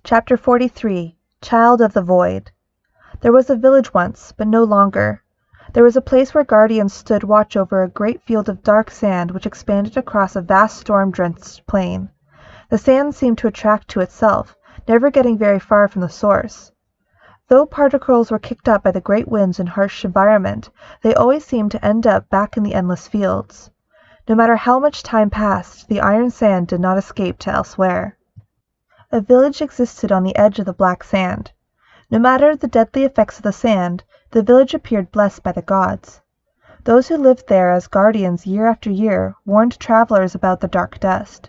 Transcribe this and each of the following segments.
Chapter 43 Child of the Void. There was a village once, but no longer. There was a place where guardians stood watch over a great field of dark sand which expanded across a vast storm-drenched plain. The sand seemed to attract to itself, never getting very far from the source. Though particles were kicked up by the great winds and harsh environment, they always seemed to end up back in the endless fields. No matter how much time passed, the iron sand did not escape to elsewhere. A village existed on the edge of the black sand. No matter the deadly effects of the sand, the village appeared blessed by the gods. Those who lived there as guardians year after year warned travelers about the dark dust.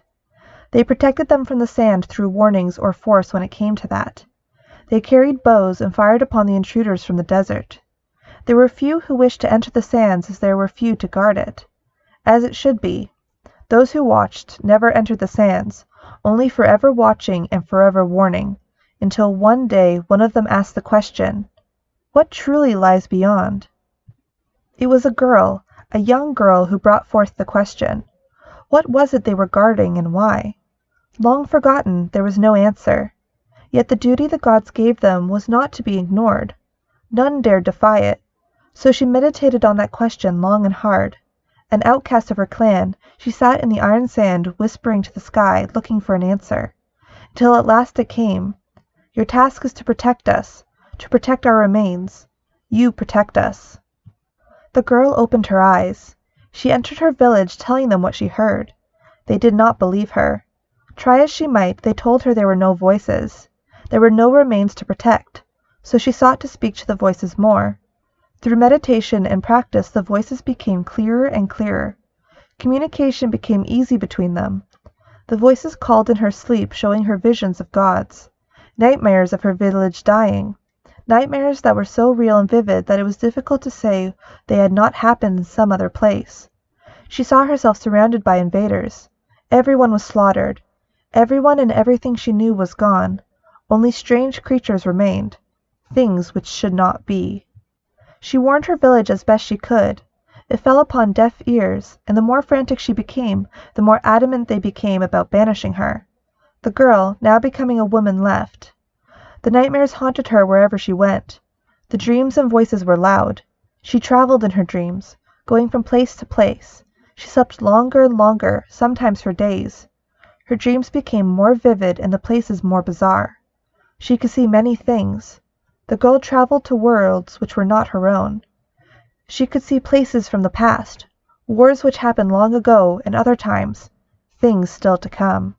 They protected them from the sand through warnings or force when it came to that. They carried bows and fired upon the intruders from the desert. There were few who wished to enter the sands as there were few to guard it. As it should be. Those who watched never entered the sands, only forever watching and forever warning, until one day one of them asked the question, "What truly lies beyond?" It was a young girl who brought forth the question. What was it they were guarding and why? Long forgotten, there was no answer. Yet the duty the gods gave them was not to be ignored. None dared defy it. So she meditated on that question long and hard. An outcast of her clan, she sat in the iron sand whispering to the sky, looking for an answer. Until at last it came. "Your task is to protect us, to protect our remains. You protect us." The girl opened her eyes. She entered her village telling them what she heard. They did not believe her. Try as she might, they told her there were no voices. There were no remains to protect, so she sought to speak to the voices more. Through meditation and practice, the voices became clearer and clearer. Communication became easy between them. The voices called in her sleep, showing her visions of gods, nightmares of her village dying, nightmares that were so real and vivid that it was difficult to say they had not happened in some other place. She saw herself surrounded by invaders. Everyone was slaughtered. Everyone and everything she knew was gone. Only strange creatures remained, things which should not be. She warned her village as best she could. It fell upon deaf ears, and the more frantic she became, the more adamant they became about banishing her. The girl, now becoming a woman, left. The nightmares haunted her wherever she went. The dreams and voices were loud. She traveled in her dreams, going from place to place. She slept longer and longer, sometimes for days. Her dreams became more vivid and the places more bizarre. She could see many things. The girl traveled to worlds which were not her own. She could see places from the past, wars which happened long ago, and other times, things still to come.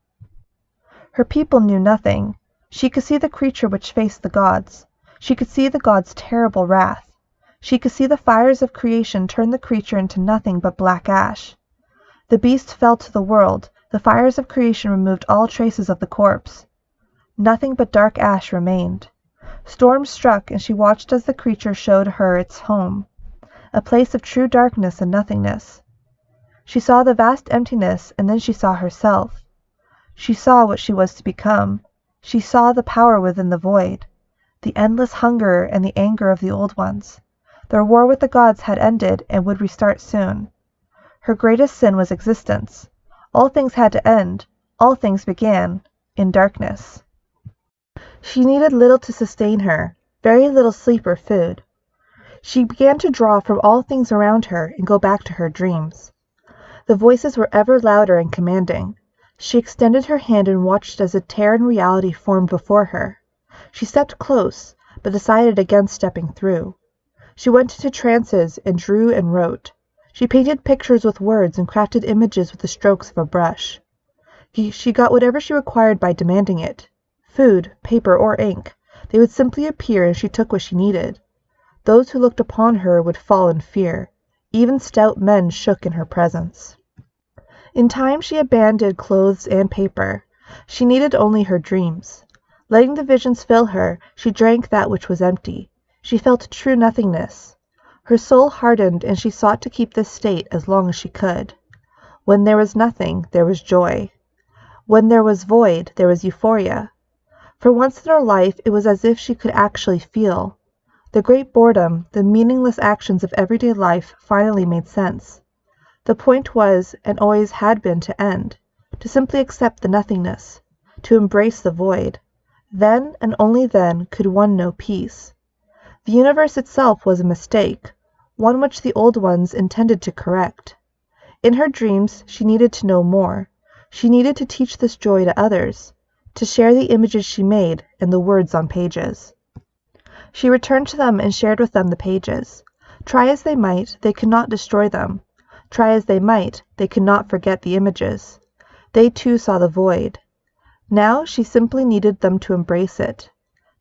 Her people knew nothing. She could see the creature which faced the gods. She could see the gods' terrible wrath. She could see the fires of creation turn the creature into nothing but black ash. The beast fell to the world. The fires of creation removed all traces of the corpse. Nothing but dark ash remained. Storms struck, and she watched as the creature showed her its home, a place of true darkness and nothingness. She saw the vast emptiness, and then she saw herself. She saw what she was to become. She saw the power within the void, the endless hunger and the anger of the old ones. Their war with the gods had ended and would restart soon. Her greatest sin was existence. All things had to end. All things began in darkness. She needed little to sustain her, very little sleep or food. She began to draw from all things around her and go back to her dreams. The voices were ever louder and commanding. She extended her hand and watched as a tear in reality formed before her. She stepped close, but decided against stepping through. She went into trances and drew and wrote. She painted pictures with words and crafted images with the strokes of a brush. She got whatever she required by demanding it. Food, paper, or ink. They would simply appear and she took what she needed. Those who looked upon her would fall in fear. Even stout men shook in her presence. In time she abandoned clothes and paper. She needed only her dreams. Letting the visions fill her, she drank that which was empty. She felt true nothingness. Her soul hardened, and she sought to keep this state as long as she could. When there was nothing, there was joy. When there was void, there was euphoria. For once in her life, it was as if she could actually feel. The great boredom, the meaningless actions of everyday life finally made sense. The point was, and always had been, to end, to simply accept the nothingness, to embrace the void. Then, and only then, could one know peace. The universe itself was a mistake, one which the old ones intended to correct. In her dreams, she needed to know more. She needed to teach this joy to others, to share the images she made and the words on pages. She returned to them and shared with them the pages. Try as they might, they could not destroy them. Try as they might, they could not forget the images. They too saw the void. Now she simply needed them to embrace it.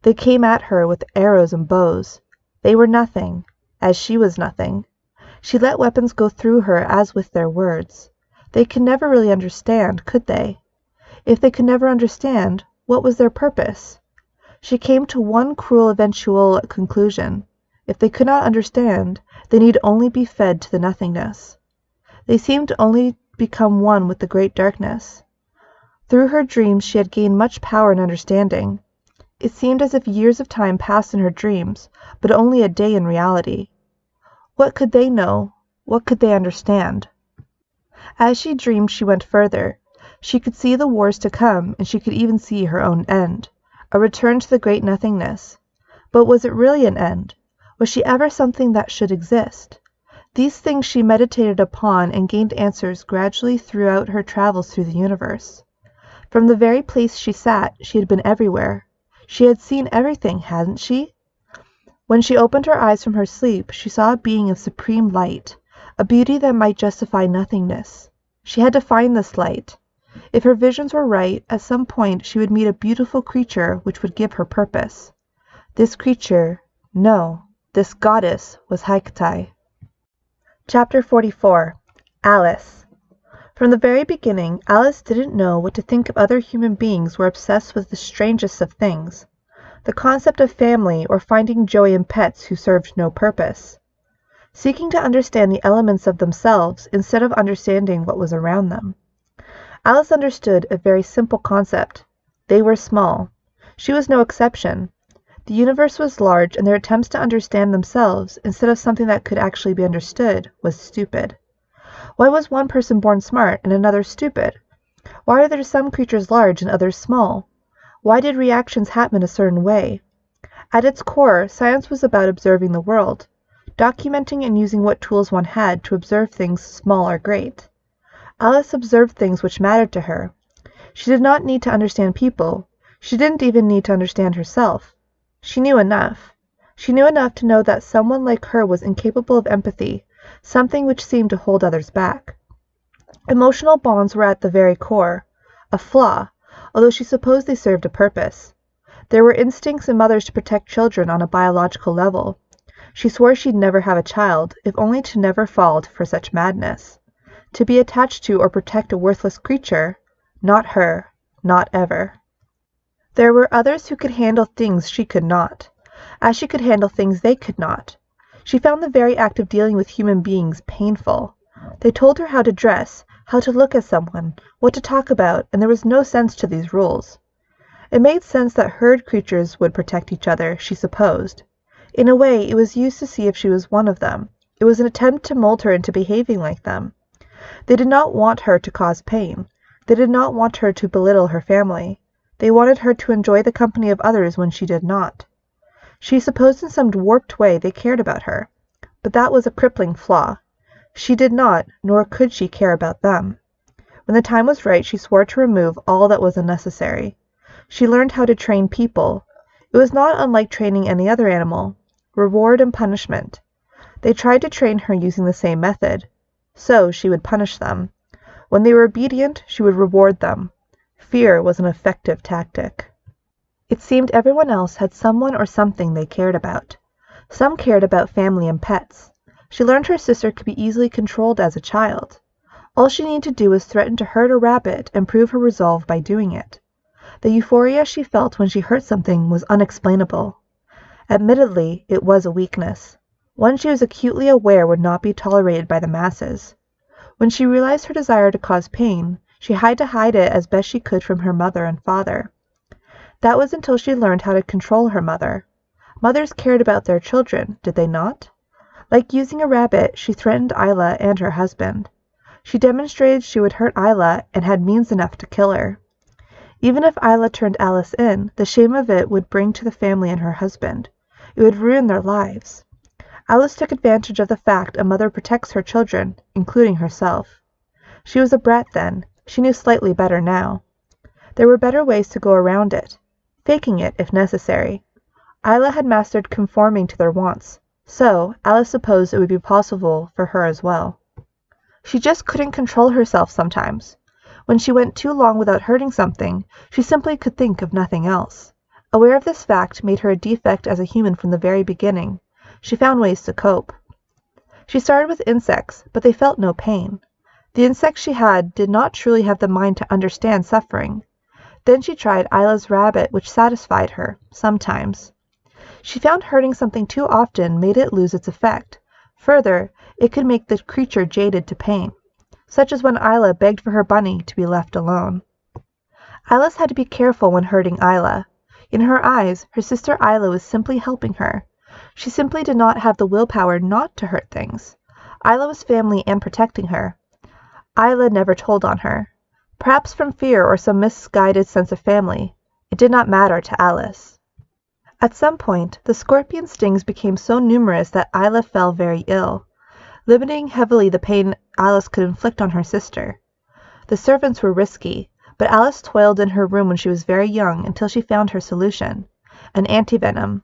They came at her with arrows and bows. They were nothing, as she was nothing. She let weapons go through her as with their words. They could never really understand, could they? If they could never understand, what was their purpose? She came to one cruel eventual conclusion. If they could not understand, they need only be fed to the nothingness. They seemed to only become one with the great darkness. Through her dreams she had gained much power and understanding. It seemed as if years of time passed in her dreams, but only a day in reality. What could they know? What could they understand? As she dreamed, she went further. She could see the wars to come, and she could even see her own end, a return to the great nothingness. But was it really an end? Was she ever something that should exist? These things she meditated upon and gained answers gradually throughout her travels through the universe. From the very place she sat, she had been everywhere. She had seen everything, hadn't she? When she opened her eyes from her sleep, she saw a being of supreme light, a beauty that might justify nothingness. She had to find this light. If her visions were right, at some point she would meet a beautiful creature which would give her purpose. This creature, no, this goddess was Hecate. Chapter 44. Alice. From the very beginning, Alice didn't know what to think of other human beings who were obsessed with the strangest of things. The concept of family or finding joy in pets who served no purpose. Seeking to understand the elements of themselves instead of understanding what was around them. Alice understood a very simple concept. They were small. She was no exception. The universe was large, and their attempts to understand themselves, instead of something that could actually be understood, was stupid. Why was one person born smart and another stupid? Why are there some creatures large and others small? Why did reactions happen a certain way? At its core, science was about observing the world, documenting and using what tools one had to observe things small or great. Alice observed things which mattered to her. She did not need to understand people. She didn't even need to understand herself. She knew enough. She knew enough to know that someone like her was incapable of empathy, something which seemed to hold others back. Emotional bonds were at the very core, a flaw, although she supposed they served a purpose. There were instincts in mothers to protect children on a biological level. She swore she'd never have a child, if only to never fall for such madness. To be attached to or protect a worthless creature? Not her, not ever. There were others who could handle things she could not, as she could handle things they could not. She found the very act of dealing with human beings painful. They told her how to dress, how to look at someone, what to talk about, and there was no sense to these rules. It made sense that herd creatures would protect each other, she supposed. In a way, it was used to see if she was one of them. It was an attempt to mold her into behaving like them. They did not want her to cause pain. They did not want her to belittle her family. They wanted her to enjoy the company of others when she did not. She supposed in some warped way they cared about her, but that was a crippling flaw. She did not, nor could she care about them. When the time was right, she swore to remove all that was unnecessary. She learned how to train people. It was not unlike training any other animal. Reward and punishment. They tried to train her using the same method. So she would punish them. When they were obedient, she would reward them. Fear was an effective tactic. It seemed everyone else had someone or something they cared about. Some cared about family and pets. She learned her sister could be easily controlled as a child. All she needed to do was threaten to hurt a rabbit and prove her resolve by doing it. The euphoria she felt when she hurt something was unexplainable. Admittedly, it was a weakness. One she was acutely aware would not be tolerated by the masses. When she realized her desire to cause pain, she had to hide it as best she could from her mother and father. That was until she learned how to control her mother. Mothers cared about their children, did they not? Like using a rabbit, she threatened Isla and her husband. She demonstrated she would hurt Isla and had means enough to kill her. Even if Isla turned Alice in, the shame of it would bring to the family and her husband. It would ruin their lives. Alice took advantage of the fact a mother protects her children, including herself. She was a brat then. She knew slightly better now. There were better ways to go around it, faking it if necessary. Isla had mastered conforming to their wants, so Alice supposed it would be possible for her as well. She just couldn't control herself sometimes. When she went too long without hurting something, she simply could think of nothing else. Aware of this fact made her a defect as a human from the very beginning. She found ways to cope. She started with insects, but they felt no pain. The insects she had did not truly have the mind to understand suffering. Then she tried Isla's rabbit, which satisfied her, sometimes. She found hurting something too often made it lose its effect. Further, it could make the creature jaded to pain, such as when Isla begged for her bunny to be left alone. Alice had to be careful when hurting Isla. In her eyes, her sister Isla was simply helping her. She simply did not have the willpower not to hurt things. Isla was family and protecting her. Isla never told on her. Perhaps from fear or some misguided sense of family. It did not matter to Alice. At some point, the scorpion stings became so numerous that Isla fell very ill, limiting heavily the pain Alice could inflict on her sister. The servants were risky, but Alice toiled in her room when she was very young until she found her solution, an antivenom,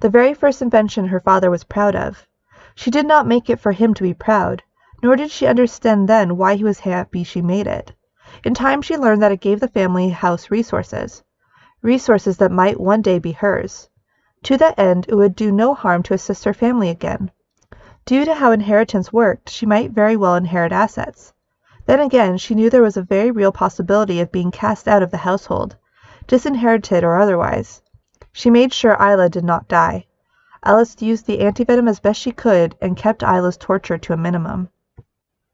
the very first invention her father was proud of. She did not make it for him to be proud, nor did she understand then why he was happy she made it. In time she learned that it gave the family house resources that might one day be hers. To that end, it would do no harm to assist her family again. Due to how inheritance worked, she might very well inherit assets. Then again, she knew there was a very real possibility of being cast out of the household, disinherited or otherwise. She made sure Isla did not die. Alice used the antivenom as best she could and kept Isla's torture to a minimum.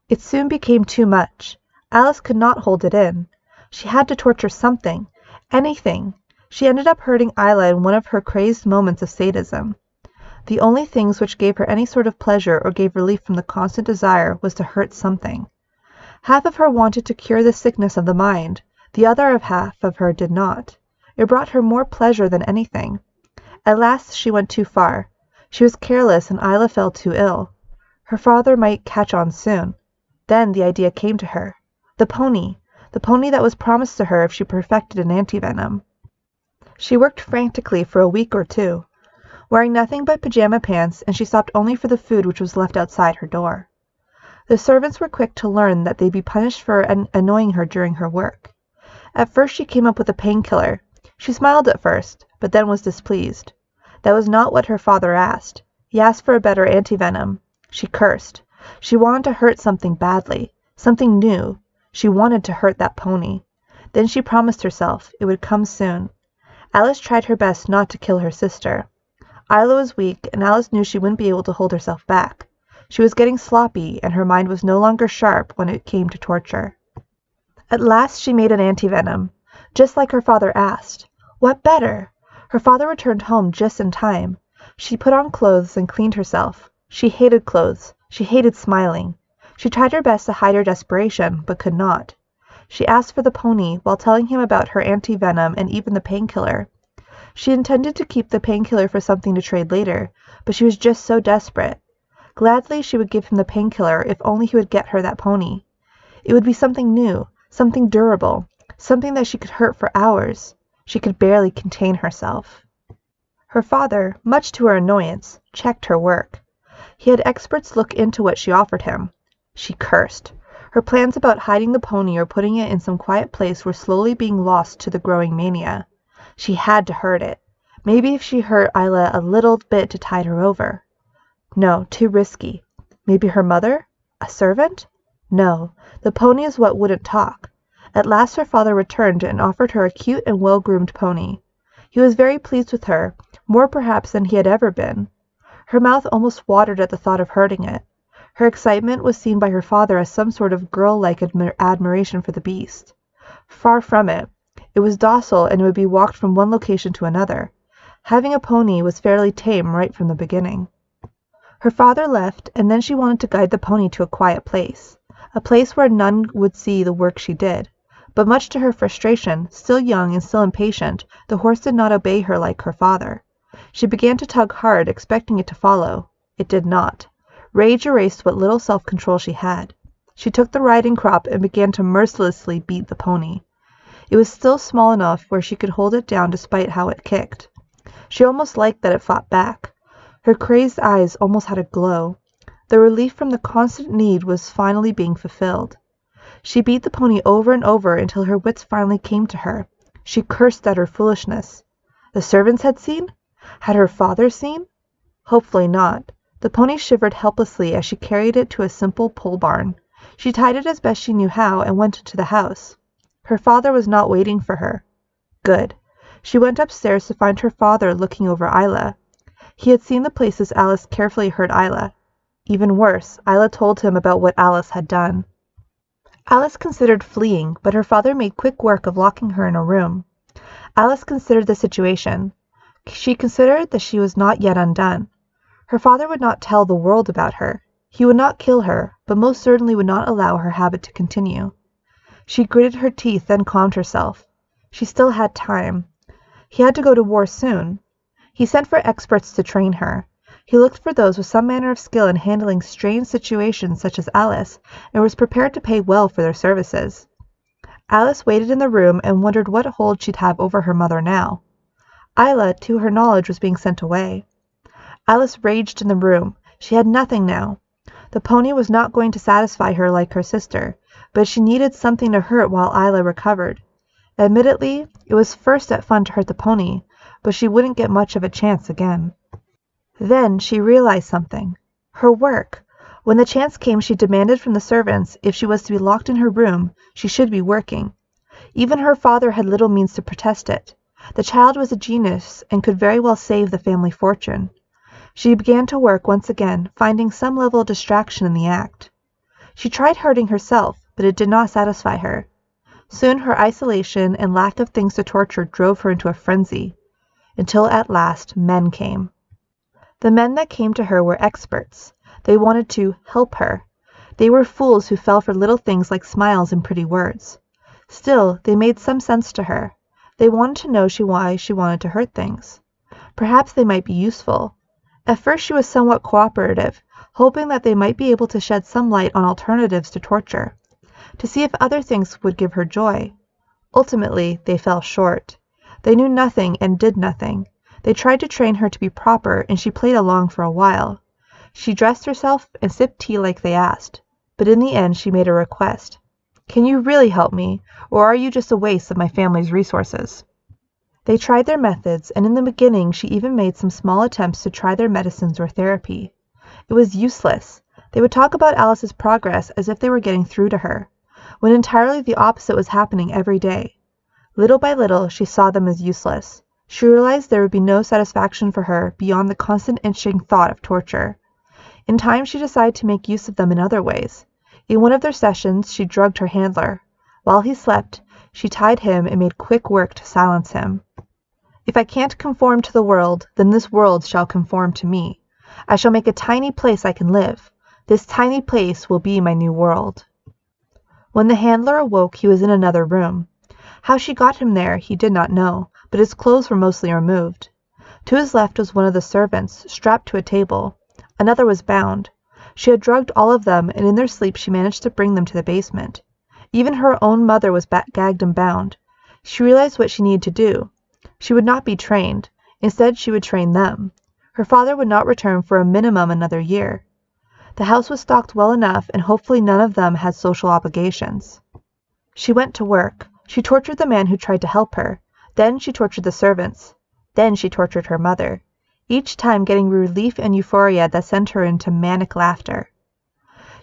It soon became too much. Alice could not hold it in. She had to torture something, anything. She ended up hurting Isla in one of her crazed moments of sadism. The only things which gave her any sort of pleasure or gave relief from the constant desire was to hurt something. Half of her wanted to cure the sickness of the mind. The other half of her did not. It brought her more pleasure than anything. At last she went too far. She was careless and Isla fell too ill. Her father might catch on soon. Then the idea came to her. The pony that was promised to her if she perfected an antivenom. She worked frantically for a week or two, wearing nothing but pajama pants, and she stopped only for the food which was left outside her door. The servants were quick to learn that they'd be punished for annoying her during her work. At first she came up with a painkiller. She smiled at first, but then was displeased. That was not what her father asked. He asked for a better antivenom. She cursed. She wanted to hurt something badly, something new. She wanted to hurt that pony. Then she promised herself it would come soon. Alice tried her best not to kill her sister. Isla was weak, and Alice knew she wouldn't be able to hold herself back. She was getting sloppy, and her mind was no longer sharp when it came to torture. At last she made an antivenom, just like her father asked. What better? Her father returned home just in time. She put on clothes and cleaned herself. She hated clothes. She hated smiling. She tried her best to hide her desperation, but could not. She asked for the pony while telling him about her antivenom and even the painkiller. She intended to keep the painkiller for something to trade later, but she was just so desperate. Gladly she would give him the painkiller if only he would get her that pony. It would be something new, something durable, something that she could hurt for hours. She could barely contain herself. Her father, much to her annoyance, checked her work. He had experts look into what she offered him. She cursed. Her plans about hiding the pony or putting it in some quiet place were slowly being lost to the growing mania. She had to hurt it. Maybe if she hurt Isla a little bit to tide her over. No, too risky. Maybe her mother? A servant? No, the pony is what wouldn't talk. At last her father returned and offered her a cute and well-groomed pony. He was very pleased with her, more perhaps than he had ever been. Her mouth almost watered at the thought of hurting it. Her excitement was seen by her father as some sort of girl-like admiration for the beast. Far from it. It was docile and would be walked from one location to another. Having a pony was fairly tame right from the beginning. Her father left, and then she wanted to guide the pony to a quiet place, a place where none would see the work she did, But much to her frustration, still young and still impatient, the horse did not obey her like her father. She began to tug hard, expecting it to follow. It did not. Rage erased what little self-control she had. She took the riding crop and began to mercilessly beat the pony. It was still small enough where she could hold it down despite how it kicked. She almost liked that it fought back. Her crazed eyes almost had a glow. The relief from the constant need was finally being fulfilled. She beat the pony over and over until her wits finally came to her. She cursed at her foolishness. The servants had seen? Had her father seen? Hopefully not. The pony shivered helplessly as she carried it to a simple pole barn. She tied it as best she knew how and went into the house. Her father was not waiting for her. Good. She went upstairs to find her father looking over Isla. He had seen the places Alice carefully hurt Isla. Even worse, Isla told him about what Alice had done. Alice considered fleeing, but her father made quick work of locking her in a room. Alice considered the situation. She considered that she was not yet undone. Her father would not tell the world about her. He would not kill her, but most certainly would not allow her habit to continue. She gritted her teeth, then calmed herself. She still had time. He had to go to war soon. He sent for experts to train her. He looked for those with some manner of skill in handling strange situations such as Alice, and was prepared to pay well for their services. Alice waited in the room and wondered what hold she'd have over her mother now. Isla, to her knowledge, was being sent away. Alice raged in the room. She had nothing now. The pony was not going to satisfy her like her sister, but she needed something to hurt while Isla recovered. Admittedly, it was first at fun to hurt the pony, but she wouldn't get much of a chance again. Then she realized something. Her work. When the chance came, she demanded from the servants if she was to be locked in her room, she should be working. Even her father had little means to protest it. The child was a genius and could very well save the family fortune. She began to work once again, finding some level of distraction in the act. She tried hurting herself, but it did not satisfy her. Soon her isolation and lack of things to torture drove her into a frenzy, until at last men came. The men that came to her were experts. They wanted to help her. They were fools who fell for little things like smiles and pretty words. Still, they made some sense to her. They wanted to know why she wanted to hurt things. Perhaps they might be useful. At first she was somewhat cooperative, hoping that they might be able to shed some light on alternatives to torture, to see if other things would give her joy. Ultimately, they fell short. They knew nothing and did nothing. They tried to train her to be proper, and she played along for a while. She dressed herself and sipped tea like they asked, but in the end she made a request. "Can you really help me, or are you just a waste of my family's resources?" They tried their methods, and in the beginning she even made some small attempts to try their medicines or therapy. It was useless. They would talk about Alice's progress as if they were getting through to her, when entirely the opposite was happening every day. Little by little she saw them as useless. She realized there would be no satisfaction for her beyond the constant itching thought of torture. In time she decided to make use of them in other ways. In one of their sessions she drugged her handler. While he slept, she tied him and made quick work to silence him. "If I can't conform to the world, then this world shall conform to me. I shall make a tiny place I can live. This tiny place will be my new world." When the handler awoke, he was in another room. How she got him there, he did not know, but his clothes were mostly removed. To his left was one of the servants, strapped to a table. Another was bound. She had drugged all of them, and in their sleep she managed to bring them to the basement. Even her own mother was gagged and bound. She realized what she needed to do. She would not be trained. Instead, she would train them. Her father would not return for a minimum another year. The house was stocked well enough, and hopefully none of them had social obligations. She went to work. She tortured the man who tried to help her. Then she tortured the servants. Then she tortured her mother, each time getting relief and euphoria that sent her into manic laughter.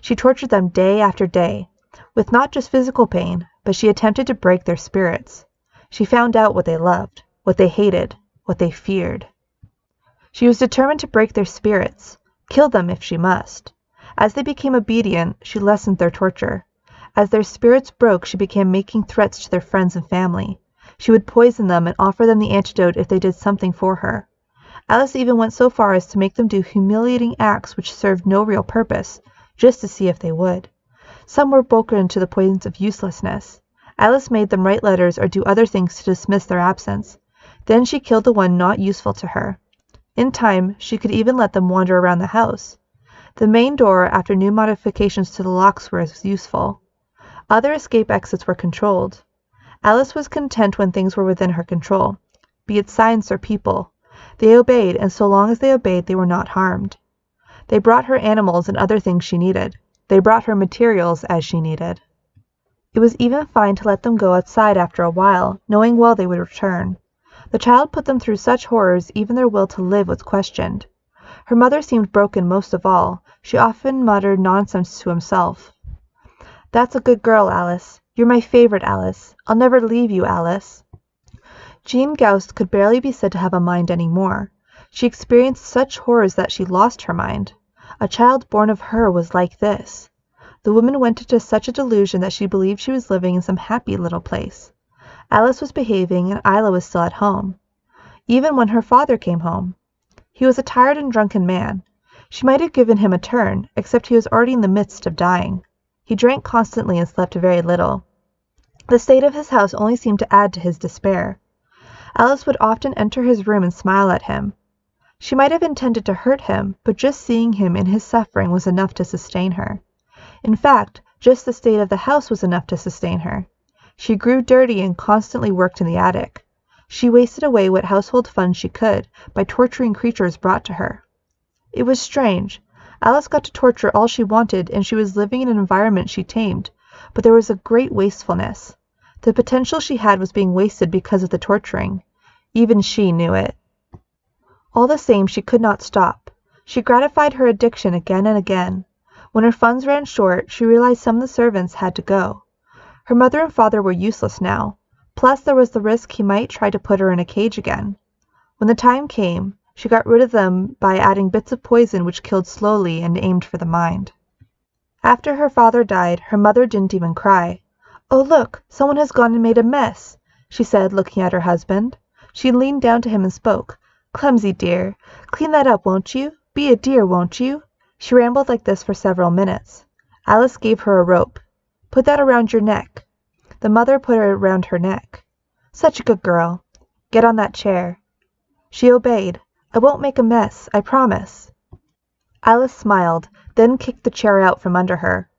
She tortured them day after day, with not just physical pain, but she attempted to break their spirits. She found out what they loved, what they hated, what they feared. She was determined to break their spirits, kill them if she must. As they became obedient, she lessened their torture. As their spirits broke, she began making threats to their friends and family. She would poison them and offer them the antidote if they did something for her. Alice even went so far as to make them do humiliating acts which served no real purpose, just to see if they would. Some were broken to the point of uselessness. Alice made them write letters or do other things to dismiss their absence. Then she killed the one not useful to her. In time, she could even let them wander around the house. The main door, after new modifications to the locks, was useful. Other escape exits were controlled. Alice was content when things were within her control, be it science or people. They obeyed, and so long as they obeyed, they were not harmed. They brought her animals and other things she needed. They brought her materials as she needed. It was even fine to let them go outside after a while, knowing well they would return. The child put them through such horrors even their will to live was questioned. Her mother seemed broken most of all. She often muttered nonsense to himself. "That's a good girl, Alice. You're my favorite, Alice. I'll never leave you, Alice." Jean Gauss could barely be said to have a mind any more. She experienced such horrors that she lost her mind. A child born of her was like this. The woman went into such a delusion that she believed she was living in some happy little place. Alice was behaving, and Isla was still at home. Even when her father came home. He was a tired and drunken man. She might have given him a turn, except he was already in the midst of dying. He drank constantly and slept very little. The state of his house only seemed to add to his despair. Alice would often enter his room and smile at him. She might have intended to hurt him, but just seeing him in his suffering was enough to sustain her. In fact, just the state of the house was enough to sustain her. She grew dirty and constantly worked in the attic. She wasted away what household funds she could by torturing creatures brought to her. It was strange. Alice got to torture all she wanted, and she was living in an environment she tamed, but there was a great wastefulness. The potential she had was being wasted because of the torturing. Even she knew it. All the same, she could not stop. She gratified her addiction again and again. When her funds ran short, she realized some of the servants had to go. Her mother and father were useless now. Plus, there was the risk he might try to put her in a cage again. When the time came, she got rid of them by adding bits of poison which killed slowly and aimed for the mind. After her father died, her mother didn't even cry. "Oh, look, someone has gone and made a mess," she said, looking at her husband. She leaned down to him and spoke. "Clumsy dear, clean that up, won't you? Be a dear, won't you?" She rambled like this for several minutes. Alice gave her a rope. "Put that around your neck." The mother put it around her neck. "Such a good girl. Get on that chair." She obeyed. "I won't make a mess, I promise." Alice smiled, then kicked the chair out from under her.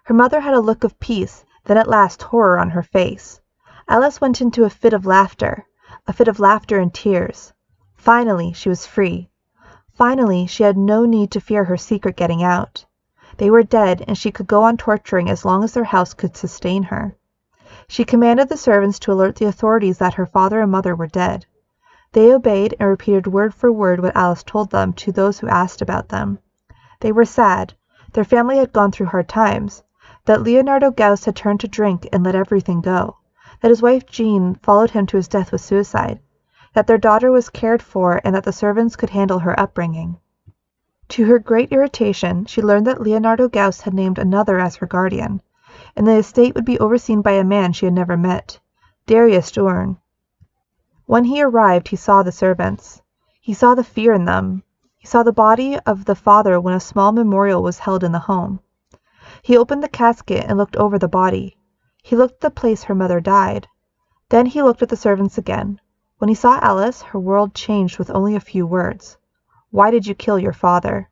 Her mother had a look of peace, then at last horror on her face. Alice went into a fit of laughter and tears. Finally, she was free. Finally, she had no need to fear her secret getting out. They were dead, and she could go on torturing as long as their house could sustain her. She commanded the servants to alert the authorities that her father and mother were dead. They obeyed and repeated word for word what Alice told them to those who asked about them. They were sad. Their family had gone through hard times. That Leonardo Gauss had turned to drink and let everything go. That his wife Jean followed him to his death with suicide. That their daughter was cared for and that the servants could handle her upbringing. To her great irritation, she learned that Leonardo Gauss had named another as her guardian, and the estate would be overseen by a man she had never met, Darius Dorn. When he arrived, he saw the servants. He saw the fear in them. He saw the body of the father when a small memorial was held in the home. He opened the casket and looked over the body. He looked at the place her mother died. Then he looked at the servants again. When he saw Alice, her world changed with only a few words. "Why did you kill your father?"